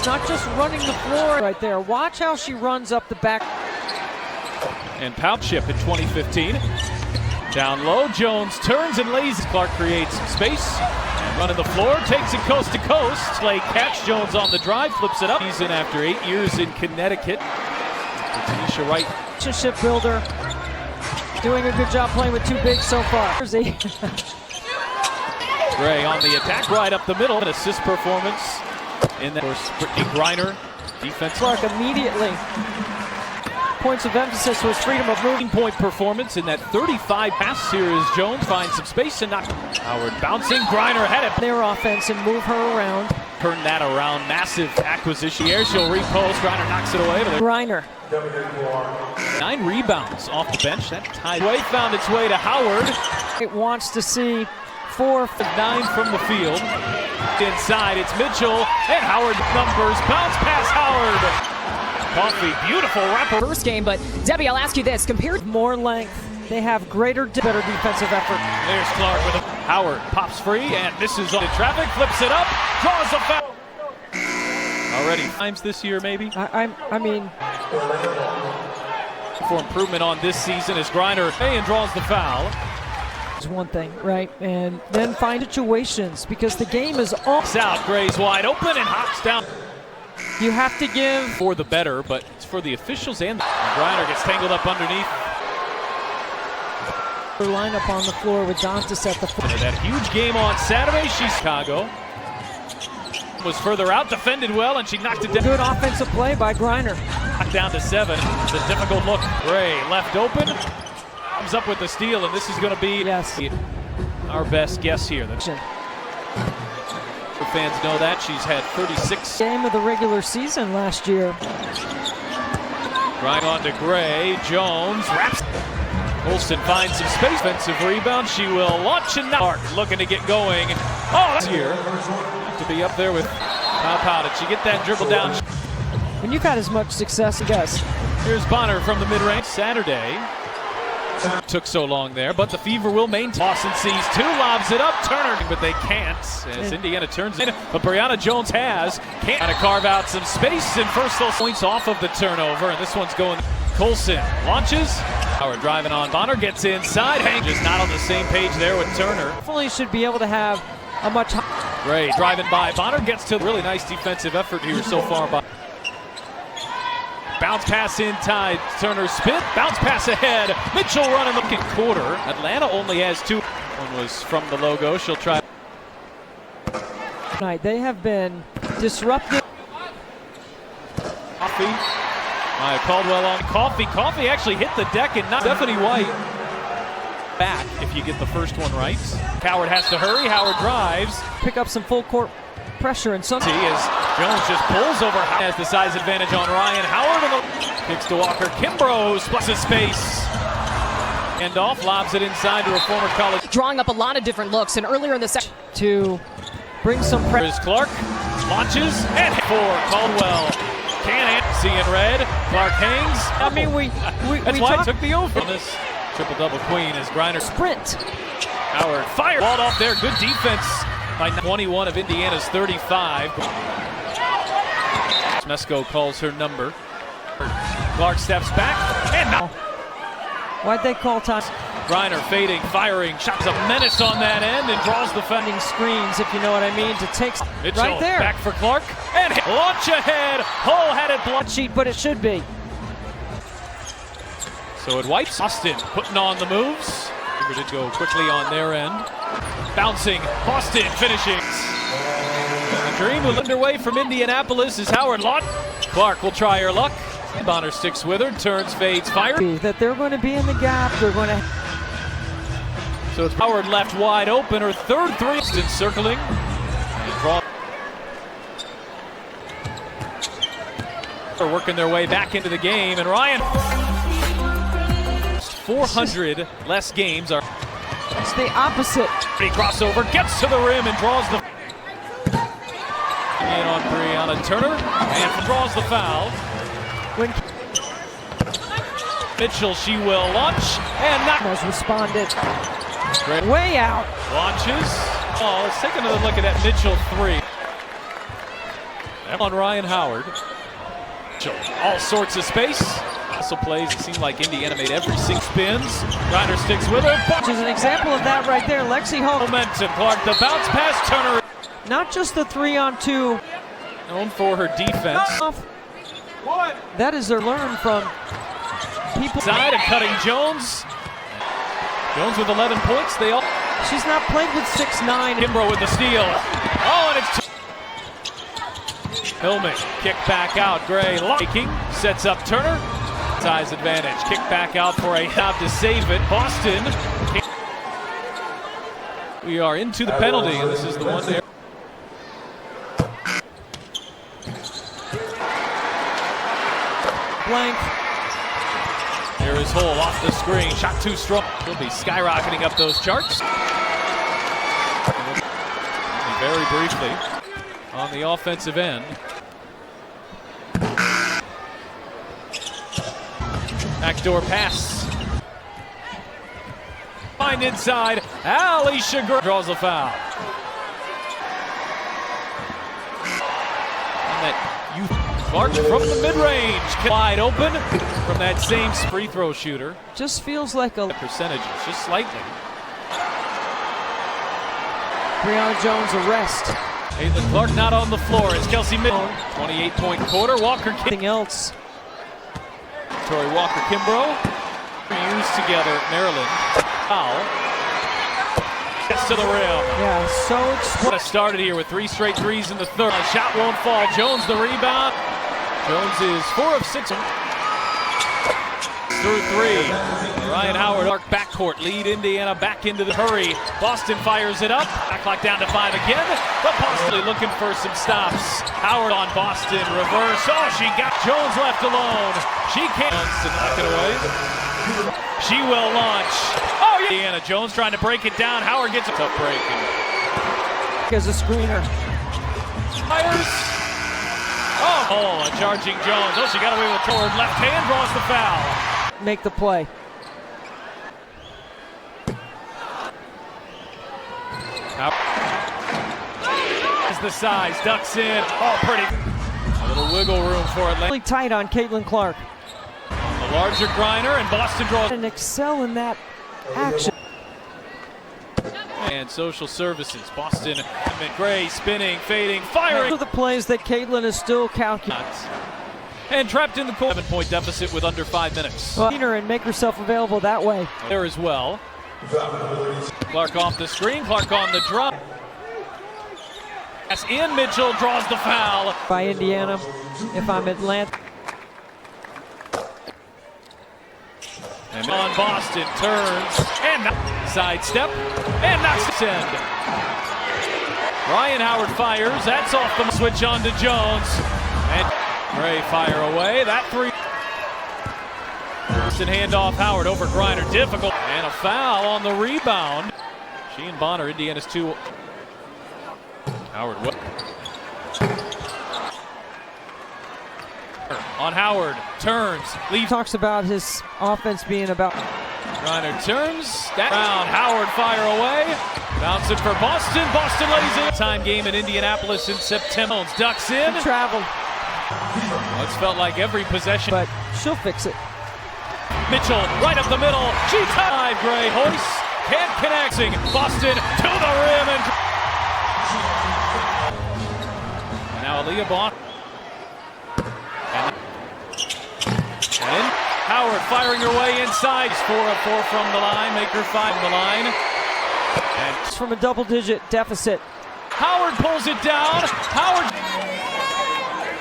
It's not just running the floor right there. Watch how she runs up the back. And pout chip in 2015. Down low, Jones turns and lays. Clark creates some space. And running the floor, takes it coast to coast. Slay catch, Jones on the drive, flips it up. He's in after 8 years in Connecticut. Tanisha Wright. Relationship builder. Doing a good job playing with two bigs so far. Gray on the attack, right up the middle. An assist performance in that. Of course, Brittany Griner, defense. Clark immediately. Points of emphasis was freedom of moving. Point performance in that 35 pass. Here is Jones, finds some space and not. Howard bouncing, Griner had it. Their offense and move her around. Turn that around, massive acquisition here. She'll repost, Griner knocks it away. Griner. 9 rebounds off the bench. That tied way found its way to Howard. It wants to see 4 of 9 from the field. Inside, it's Mitchell and Howard numbers. Bounce pass Howard. Coffee, beautiful wrapper. First game, but Debbie, I'll ask you this: compared more length, they have better defensive effort. There's Clark with a Howard pops free and misses on the traffic, flips it up, draws a foul. Already times this year, maybe. I mean, for improvement on this season as Griner and draws the foul. It's one thing, right? And then find situations because the game is all out. Gray's wide open and hops down. You have to give for the better, but it's for the officials and Griner gets tangled up underneath. Her lineup on the floor with Dantas at the floor. That huge game on Saturday, she's Chicago. Was further out, defended well, and she knocked it down. Good offensive play by Griner. Knocked down to 7. It's a difficult look. Gray left open. Comes up with the steal, and this is going to be our best guess here. Fans know that she's had 36 game of the regular season last year. Right on to Gray. Jones wraps. Olsen finds some space. Offensive rebound. She will launch and knock. Looking to get going. Oh, that's here. Have to be up there with Pow. Did she get that dribble down? When you've had as much success, I guess. Here's Bonner from the mid-range. Saturday. Took so long there, but the Fever will maintain. Lawson sees 2, lobs it up, Turner, but they can't as Indiana turns it. But Brianna Jones can't carve out some space, and first those points off of the turnover, and this one's going. Colson launches. Howard driving on Bonner, gets inside. Just not on the same page there with Turner. Definitely should be able to have a much. Gray driving by Bonner, gets to really nice defensive effort here so far by. Bounce pass inside, Turner spin, bounce pass ahead. Mitchell running the quarter. Atlanta only has 2. One was from the logo. She'll try. They have been disruptive. Coffee. Caldwell on Coffee. Coffee actually hit the deck and not Stephanie White. Back if you get the first one right. Howard has to hurry. Howard drives. Pick up some full court pressure and some. As Jones just pulls over, has the size advantage on Ryan. Howard kicks to Walker. Kimbrough splits his space. And off, lobs it inside to a former college. Drawing up a lot of different looks, and earlier in the session to bring some pressure. Clark launches and for Caldwell. Can't see in red. Clark hangs. I mean, that's why I took the over on this triple-double queen as Griner sprint. Howard fire balled off there. Good defense by 21 of Indiana's 35. Mesko calls her number. Clark steps back and now. Why'd they call time? Griner fading, firing, shots a menace on that end and draws the funding screens, if you know what I mean, to take Mitchell right there. Back for Clark and launch ahead. Hull had it blocked. Sheet, but it should be. So it wipes. Boston putting on the moves. Fever did go quickly on their end. Bouncing, Boston finishing. The dream was underway from Indianapolis as Howard launch. Clark will try her luck. Bonner sticks with her, turns, fades, fires. That they're going to be in the gap. They're going to. So it's Howard left wide open. Her third 3. Circling. And draw. They're working their way back into the game, and Ryan. 400 less games are. It's the opposite. Crossover, gets to the rim and draws the. In on Brianna Turner and draws the foul. When Mitchell, she will launch and not. Has responded. Great. Way out. Launches. Oh, let's take another look at that Mitchell 3. On Ryan Howard. All sorts of space. Also plays, it seemed like Indiana made every single spins. Ryder sticks with her. Which is an example of that right there. Lexi Hall. Momentum. Clark, the bounce pass. Turner. Not just the 3-on-2. Known for her defense. That is their learn from people. Side and cutting Jones. Jones with 11 points. They all. She's not played with 6'9". Kimbrough with the steal. Oh, and it's Hillman. Kick back out. Gray liking. Sets up Turner. Size advantage. Kick back out for a job to save it. Boston. We are into the penalty, and this is the one there. Blank. Here is Hull off the screen. Shot too strong. He'll be skyrocketing up those charts. Very briefly on the offensive end. Backdoor pass. Find inside. Alicia draws a foul. And that youth Clark from the mid-range. Wide open from that same free throw shooter. Just feels like a Percentages, just slightly. Brianna Jones arrest. Caitlin Clark not on the floor as Kelsey Mid. 28-point quarter. Walker Anything else? Tori Walker Kimbrough. Used together at Maryland. Foul. Gets to the rim. Yeah, so What a started here with 3 straight threes in the third. Shot won't fall. Jones the rebound. Jones is 4 of 6 through 3. Ryan Howard, arc backcourt lead Indiana back into the hurry. Boston fires it up. Back clock down to 5 again. But Boston looking for some stops. Howard on Boston, reverse. Oh, she got Jones left alone. She can't to knock it away. She will launch. Oh, yeah. Indiana Jones trying to break it down. Howard gets a tough break. as a screener. Fires. Oh, a charging Jones. Oh, she got away with forward. Left hand draws the foul. Make the play. As the size, ducks in. Oh, pretty. A little wiggle room for Atlanta. Really tight on Caitlin Clark. The larger Griner, and Boston draws. And excel in that action. And social services. Boston, Gray spinning, fading, firing. Those are the plays that Caitlin is still calculating. And trapped in the corner. 7-point deficit with under 5 minutes. Well, and make herself available that way. There as well. Clark off the screen. Clark on the drop. As in, Mitchell draws the foul. By Indiana, if I'm Atlanta. And on Boston, turns, and sidestep, and knocks it in. Ryan Howard fires, that's off the switch on to Jones. And Gray fire away, that three. Boston handoff, Howard over Griner, difficult. And a foul on the rebound. She and Bonner, Indiana's two. Howard, what? On Howard, turns, leaves. Talks about his offense being about. Griner turns, that round, Howard fire away. Bounce it for Boston, Boston lays it. Time game in Indianapolis in September. Ducks in. Traveled. Well, it's felt like every possession. But she'll fix it. Mitchell, right up the middle. She tied. Gray hoist, can't connecting. Boston to the rim. And now Aaliyah Bond. And Howard firing her way inside. 4 of 4 from the line. Make her 5 from the line. And It's from a double-digit deficit. Howard pulls it down. Howard.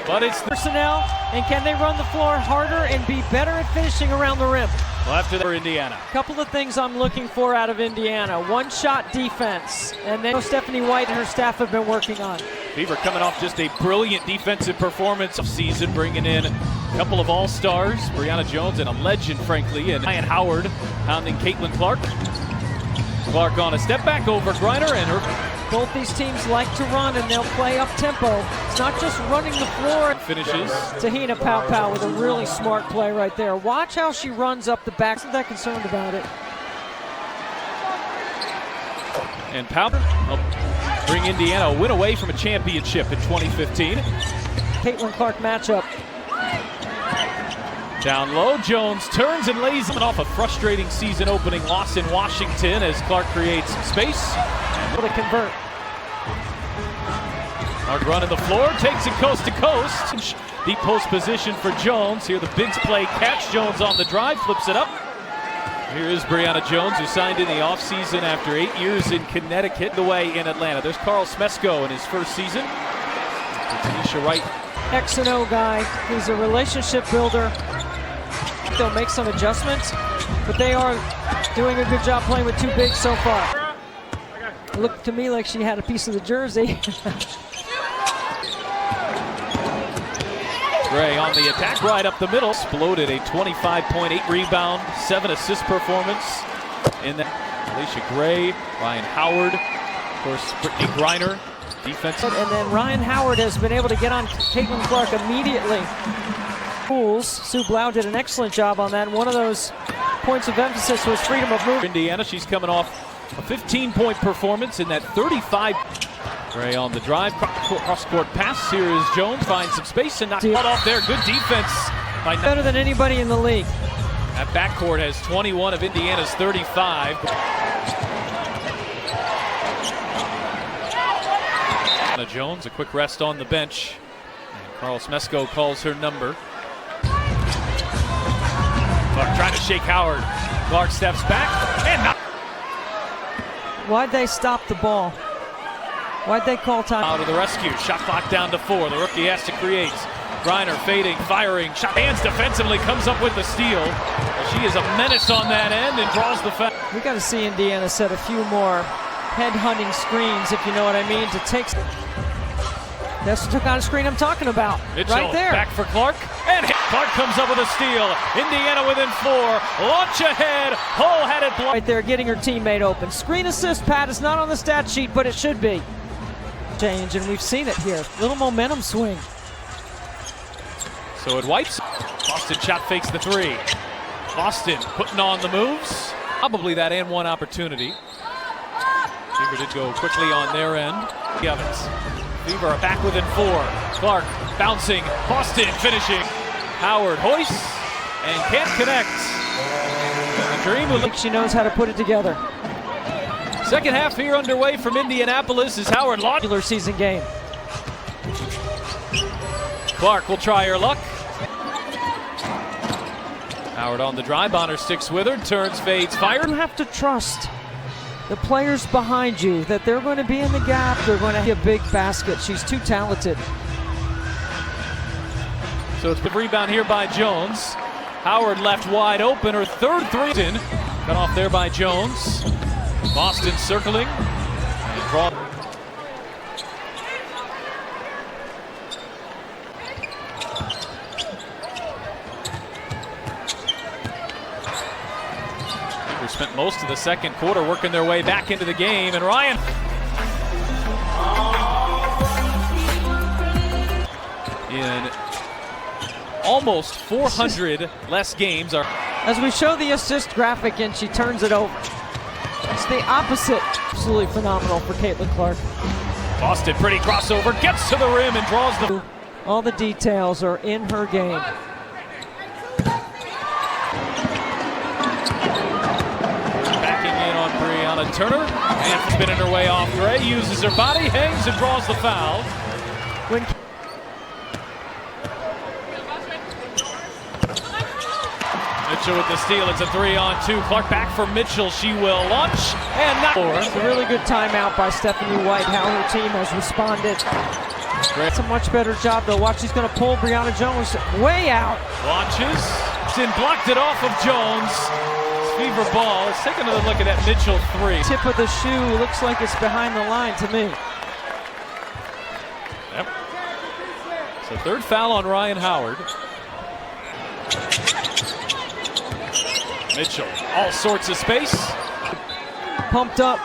But it's the Personnel, and can they run the floor harder and be better at finishing around the rim? left for Indiana. A couple of things I'm looking for out of Indiana. One-shot defense, and then Stephanie White and her staff have been working on. Fever coming off just a brilliant defensive performance of season, bringing in a couple of all-stars, Brianna Jones and a legend, frankly, and Ryan Howard pounding Caitlin Clark. Clark on a step back over Griner and her. Both these teams like to run, and they'll play up-tempo. It's not just running the floor. Finishes. Tahina Pow with a really smart play right there. Watch how she runs up the back. I'm not concerned about it. And Powder helped bring Indiana a win away from a championship in 2015. Caitlin Clark matchup. Down low, Jones turns and lays him off a frustrating season opening loss in Washington as Clark creates some space. Able to convert. Clark running the floor, takes it coast to coast. Deep post position for Jones. Here the bigs play catch. Jones on the drive, flips it up. Here is Brianna Jones, who signed in the offseason after 8 years in Connecticut, away in Atlanta. There's Carl Smesko in his first season. Tanisha Wright. X and O guy. He's a relationship builder. They'll make some adjustments, but they are doing a good job playing with two bigs so far. It looked to me like she had a piece of the jersey. Gray on the attack, right up the middle. Exploded a 25.8 rebound, 7 assist performance in that. Alicia Gray, Ryan Howard, of course, Brittany Griner, defensive. And then Ryan Howard has been able to get on Caitlin Clark immediately. Sue Blau did an excellent job on that. One of those points of emphasis was freedom of movement. Indiana, she's coming off a 15-point performance in that 35. Gray on the drive, cross-court pass. Here is Jones, finds some space and knocks it off there. Good defense. Better than anybody in the league. That backcourt has 21 of Indiana's 35. Anna Jones, a quick rest on the bench. And Carl Smesko calls her number. Clark trying to shake Howard. Clark steps back and not. Why'd they stop the ball? Why'd they call time? Out of the rescue. Shot clock down to 4. The rookie has to create. Griner fading, firing. Shot hands defensively, comes up with the steal. She is a menace on that end and draws the foul. We got to see Indiana set a few more head-hunting screens, if you know what I mean, to take. That's the kind of screen I'm talking about. Mitchell right there. Back for Clark. And Clark comes up with a steal. Indiana within 4. Launch ahead. Hull had it blocked. Right there, getting her teammate open. Screen assist, Pat, is not on the stat sheet, but it should be. Change, and we've seen it here. Little momentum swing. So it wipes. Boston shot fakes the 3. Boston putting on the moves. Probably that and one opportunity. Fever did go quickly on their end. Evans. Fever are back within 4. Clark bouncing. Boston finishing. Howard hoists and can't connect. The dream I think she knows how to put it together. Second half here underway from Indianapolis is Howard launch. Regular season game. Clark will try her luck. Howard on the drive, Bonner sticks with her, turns, fades, fired. You have to trust the players behind you that they're going to be in the gap. They're going to hit a big basket. She's too talented. So it's a rebound here by Jones. Howard left wide open. Her third 3. Cut off there by Jones. Boston circling. And draw. They spent most of the second quarter working their way back into the game. And Ryan. In almost 400 less games are. As we show the assist graphic and she turns it over. It's the opposite. Absolutely phenomenal for Caitlin Clark. Boston, pretty crossover, gets to the rim and draws the. All the details are in her game. Backing in on Brianna Turner and spinning her way off. Gray uses her body, hangs and draws the foul. When Mitchell with the steal. It's a 3-on-2. Clark back for Mitchell. She will launch and not. It's a really good timeout by Stephanie White. How her team has responded. It's a much better job though. Watch, she's going to pull Brianna Jones way out. Launches and blocked it off of Jones. Fever ball. Let's take another look at that Mitchell 3. Tip of the shoe looks like it's behind the line to me. Yep. So third foul on Ryan Howard. Mitchell, all sorts of space. Pumped up.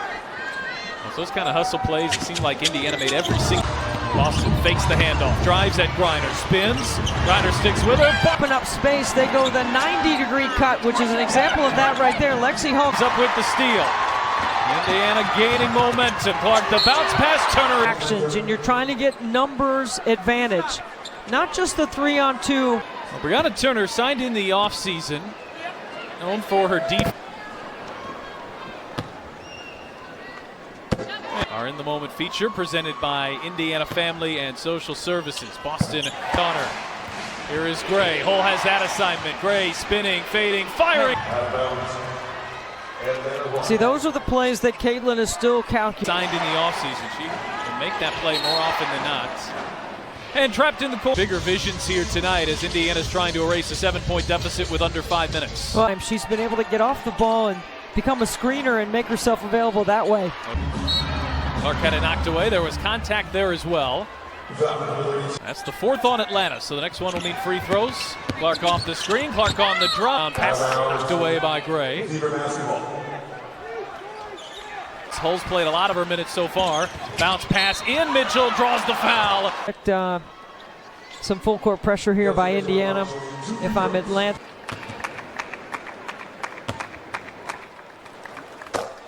So those kind of hustle plays, it seemed like Indiana made every single. Boston fakes the handoff, drives at Griner, spins. Griner sticks with her. Bumping up space, they go the 90-degree cut, which is an example of that right there. Lexi Hulk's up with the steal. Indiana gaining momentum. Clark, the bounce pass, Turner. Actions, and you're trying to get numbers advantage. not just the 3-on-2. Well, Brianna Turner signed in the offseason, known for her deep. Our In the Moment feature presented by Indiana Family and Social Services. Boston Connor. Here is Gray. Hole has that assignment. Gray spinning, fading, firing. See, those are the plays that Caitlin is still calculating. Signed in the offseason. She can make that play more often than not. And trapped in the corner. Bigger visions here tonight as Indiana's trying to erase a 7-point deficit with under 5 minutes. Well, she's been able to get off the ball and become a screener and make herself available that way. Clark had it knocked away. There was contact there as well. That's the 4th on Atlanta, so the next one will mean free throws. Clark off the screen, Clark on the drop. Pass knocked away by Gray. Hull's played a lot of her minutes so far. Bounce pass in, Mitchell draws the foul. Some full court pressure here by Indiana if I'm Atlanta.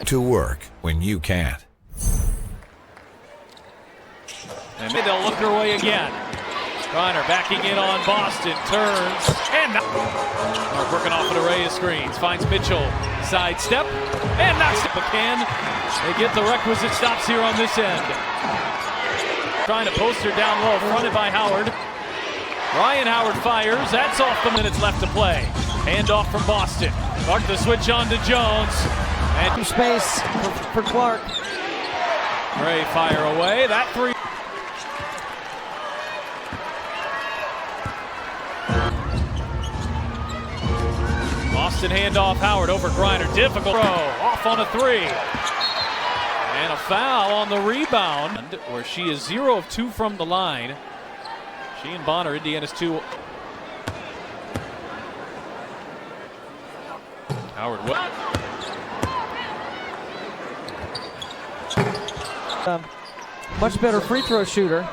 To work when you can't. And they'll look her way again. Griner backing in on Boston, turns, and Mark working off an array of screens. Finds Mitchell, sidestep, and knocks it. But can they get the requisite stops here on this end? Trying to post her down low, fronted by Howard. Ryan Howard fires, that's off the minutes left to play. Hand off from Boston. Clark the switch on to Jones. And space for Clark. Gray fire away, that 3. Boston handoff, Howard over Griner, difficult throw, off on a 3. And a foul on the rebound, where she is 0 of 2 from the line. She and Bonner, Indiana's 2. Howard, what? Much better free throw shooter.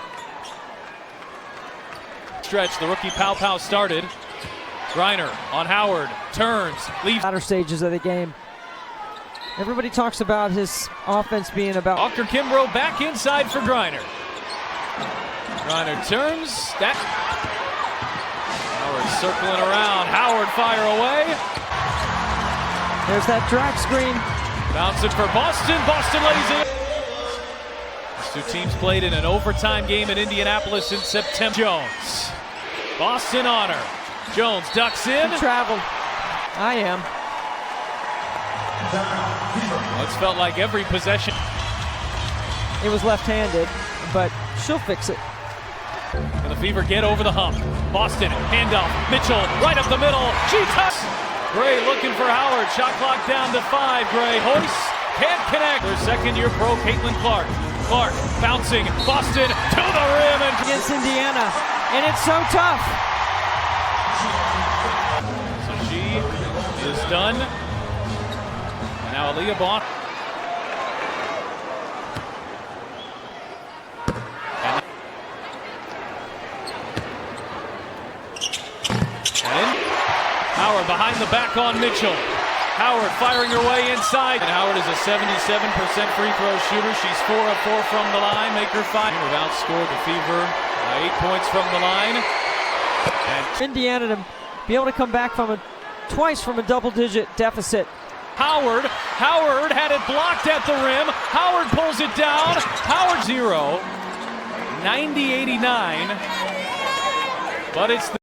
Stretch, the rookie Pow Pow started. Griner on Howard, turns, leaves. Latter stages of the game. Everybody talks about his offense being about. Walker Kimbrough back inside for Griner. Griner turns, that. Howard circling around, Howard fire away. There's that drag screen. Bouncing for Boston, Boston lays it. These two teams played in an overtime game in Indianapolis in September. Jones, Boston on her. Jones ducks in. Traveled. I am. Well, it's felt like every possession. It was left-handed, but she'll fix it. And the Fever get over the hump. Boston, handoff, Mitchell, right up the middle. She touched. Gray looking for Howard. Shot clock down to 5. Gray hoists, can't connect. Her second-year pro, Caitlin Clark. Clark bouncing, Boston to the rim. And against Indiana, and it's so tough. So she is done. And now Aaliyah Bond. And Howard behind the back on Mitchell. Howard firing her way inside. And Howard is a 77% free throw shooter. She's 4 of 4 from the line. Make her 5. We've outscored the Fever by 8 points from the line. And Indiana to be able to come back from twice from a double-digit deficit. Howard had it blocked at the rim. Howard pulls it down. Howard 0, 90-89. But it's the